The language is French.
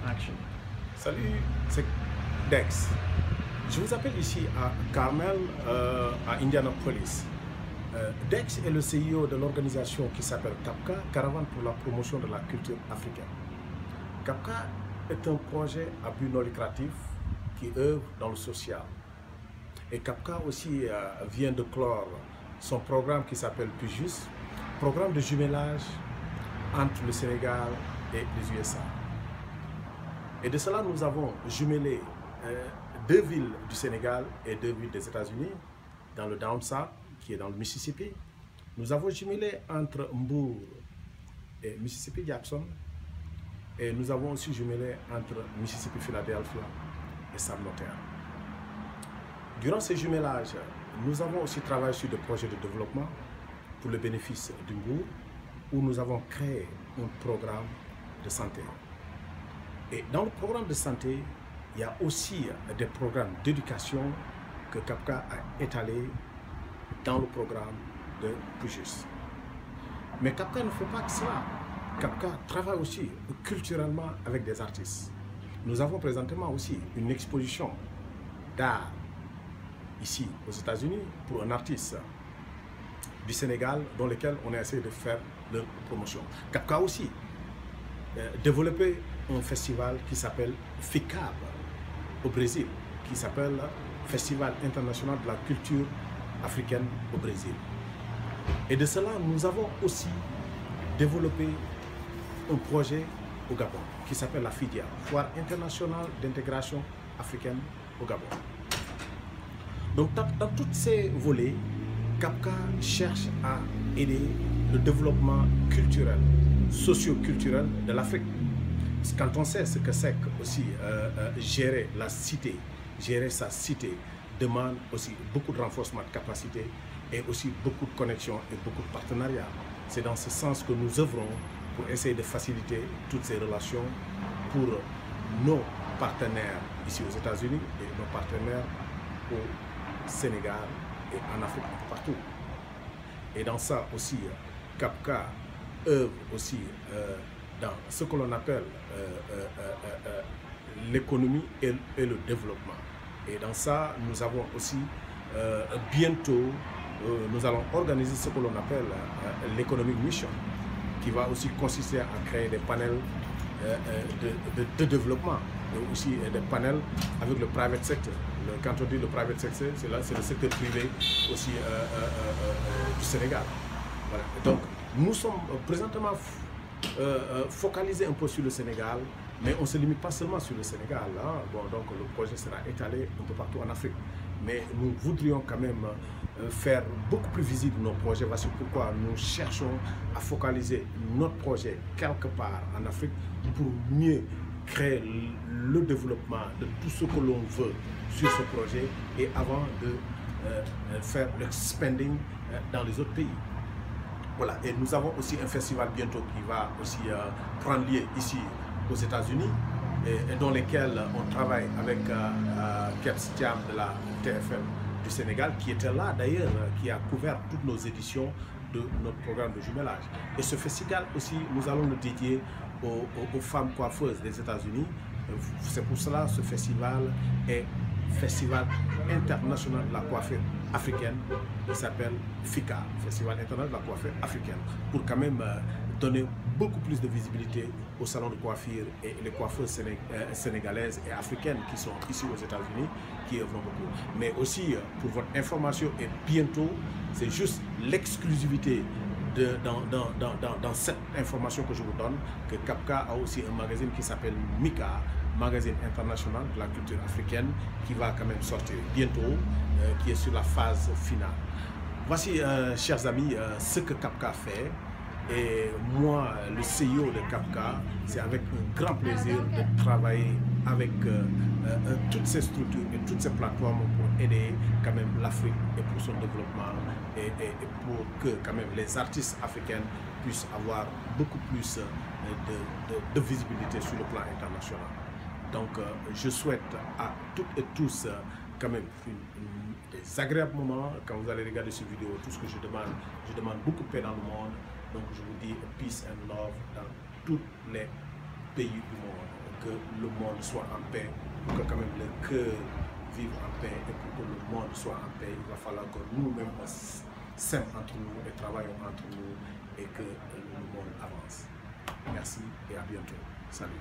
action. Salut, c'est Dex. Je vous appelle ici à Carmel, à Indianapolis. Dex est le CEO de l'organisation qui s'appelle CAPCA, Caravane pour la promotion de la culture africaine. CAPCA est un projet à but non lucratif qui œuvre dans le social. Et CAPCA aussi vient de clore son programme qui s'appelle PUJUS, programme de jumelage entre le Sénégal et les USA. Et de cela, nous avons jumelé deux villes du Sénégal et deux villes des États-Unis, dans le Down South, qui est dans le Mississippi. Nous avons jumelé entre Mbour et Mississippi Jackson. Et nous avons aussi jumelé entre Mississippi Philadelphia et Sam Notaire. Durant ces jumelages, nous avons aussi travaillé sur des projets de développement pour le bénéfice du Mbour, où nous avons créé un programme de santé. Et dans le programme de santé, il y a aussi des programmes d'éducation que CAPCA a étalés dans le programme de PUJUS. Mais CAPCA ne fait pas que cela. CAPCA travaille aussi culturellement avec des artistes. Nous avons présentement aussi une exposition d'art ici aux États-Unis pour un artiste du Sénégal dans lequel on a essayé de faire leur promotion. CAPCA a aussi développé un festival qui s'appelle FICAB au Brésil, qui s'appelle Festival international de la culture africaine au Brésil. Et de cela, nous avons aussi développé un projet au Gabon qui s'appelle la FIDIA, Foire internationale d'intégration africaine au Gabon. Donc dans tous ces volets, CAPCA cherche à aider le développement culturel, socio-culturel de l'Afrique. Quand on sait ce que c'est aussi gérer la cité, gérer sa cité demande aussi beaucoup de renforcement de capacité et aussi beaucoup de connexions et beaucoup de partenariats. C'est dans ce sens que nous œuvrons pour essayer de faciliter toutes ces relations pour nos partenaires ici aux États-Unis et nos partenaires au Sénégal et en Afrique, partout. Et dans ça aussi, CAPCA œuvre aussi dans ce que l'on appelle l'économie et le développement. Et dans ça, nous avons aussi bientôt, nous allons organiser ce que l'on appelle l'Economic Mission, qui va aussi consister à créer des panels de développement, et aussi des panels avec le private sector. Quand on dit le private sector, c'est le secteur privé aussi du Sénégal. Voilà. Donc, nous sommes présentement focalisés un peu sur le Sénégal, mais on ne se limite pas seulement sur le Sénégal. Hein. Bon, donc le projet sera étalé un peu partout en Afrique. Mais nous voudrions quand même faire beaucoup plus visible nos projets. Voici pourquoi nous cherchons à focaliser notre projet quelque part en Afrique pour mieux créer le développement de tout ce que l'on veut sur ce projet et avant de faire l'expanding dans les autres pays. Voilà, et nous avons aussi un festival bientôt qui va aussi prendre lieu ici aux États-Unis et dans lequel on travaille avec Keps Thiam de la TFM du Sénégal, qui était là d'ailleurs, qui a couvert toutes nos éditions de notre programme de jumelage. Et ce festival aussi, nous allons le dédier aux femmes coiffeuses des États-Unis. C'est pour cela que ce festival est Festival international de la coiffure africaine, qui s'appelle FICA, Festival international de la coiffure africaine, pour quand même donner beaucoup plus de visibilité aux salons de coiffure et les coiffeuses sénégalaises et africaines qui sont ici aux États-Unis, qui œuvrent beaucoup. Mais aussi, pour votre information, et bientôt, c'est juste l'exclusivité dans cette information que je vous donne, que CAPCA a aussi un magazine qui s'appelle MICA, magazine international de la culture africaine, qui va quand même sortir bientôt, qui est sur la phase finale. Voici, chers amis, ce que CAPCA fait. Et moi, le CEO de CAPCA, c'est avec un grand plaisir de travailler avec toutes ces structures et toutes ces plateformes pour aider quand même l'Afrique et pour son développement et pour que quand même les artistes africains puissent avoir beaucoup plus de visibilité sur le plan international. Donc je souhaite à toutes et tous quand même des agréables moments quand vous allez regarder cette vidéo. Tout ce que je demande beaucoup de paix dans le monde. Donc je vous dis peace and love dans toutes les pays du monde, que le monde soit en paix, pour que quand même le cœur vive en paix et pour que le monde soit en paix, il va falloir que nous-mêmes on s'aime entre nous et travaillons entre nous et que le monde avance. Merci et à bientôt. Salut.